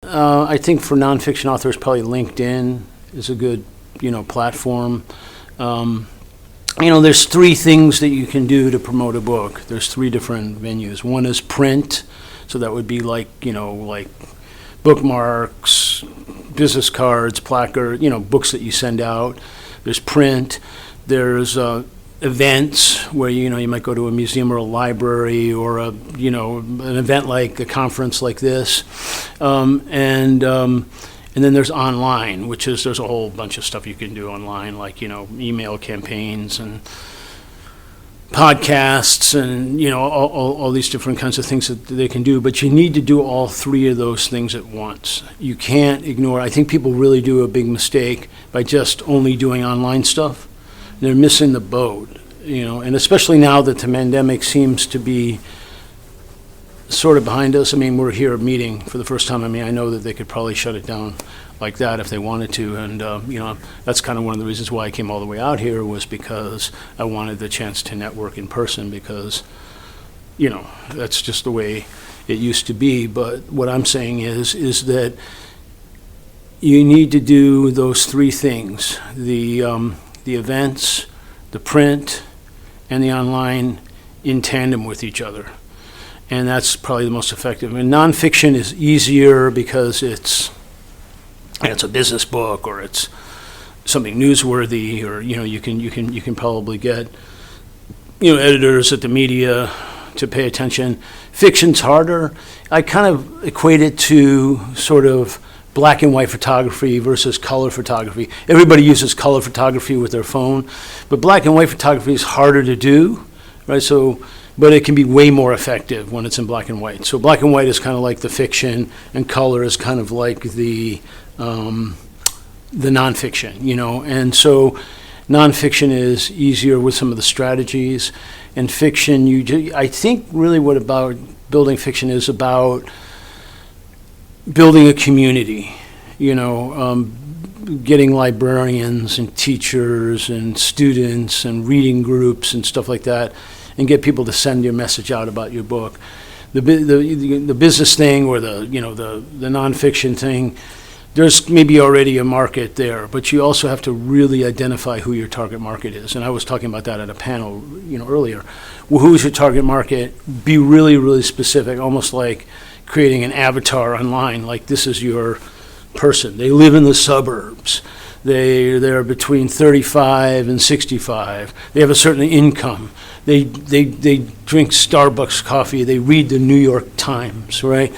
I think for nonfiction authors, probably LinkedIn is a good, platform. There's three things that you can do to promote a book. There's three different venues. One is print, so that would be like bookmarks, business cards, placard, books that you send out. There's print. There's events where you might go to a museum or a library or an event like a conference like this, and then there's online, which is there's a whole bunch of stuff you can do online, like email campaigns and podcasts and all these different kinds of things that they can do. But you need to do all three of those things at once. You can't ignore. I think people really do a big mistake by just only doing online stuff. They're missing the boat, and especially now that the pandemic seems to be sort of behind us. I mean, we're here meeting for the first time. I mean, I know that they could probably shut it down like that if they wanted to, and that's kind of one of the reasons why I came all the way out here, was because I wanted the chance to network in person, because that's just the way it used to be. But what I'm saying is that you need to do those three things: the events, the print, and the online in tandem with each other. And that's probably the most effective. And nonfiction is easier because it's a business book, or it's something newsworthy, or you can probably get editors at the media to pay attention. Fiction's harder. I kind of equate it to sort of black and white photography versus color photography. Everybody uses color photography with their phone, but black and white photography is harder to do, right? But it can be way more effective when it's in black and white. So black and white is kind of like the fiction, and color is kind of like the nonfiction, And so nonfiction is easier with some of the strategies, and fiction, I think really what about building fiction is about building a community, getting librarians and teachers and students and reading groups and stuff like that, and get people to send your message out about your book. The business thing, or the nonfiction thing, there's maybe already a market there, but you also have to really identify who your target market is. And I was talking about that at a panel, earlier. Well, who's your target market? Be really, really specific, almost like creating an avatar online. Like, this is your person. They live in the suburbs. They're between 35 and 65. They have a certain income. They drink Starbucks coffee. They read the New York Times, right?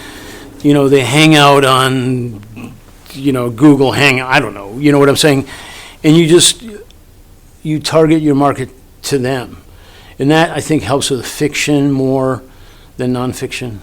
They hang out on, Google Hangout. I don't know. You know what I'm saying? And you target your market to them. And that, I think, helps with fiction more than nonfiction.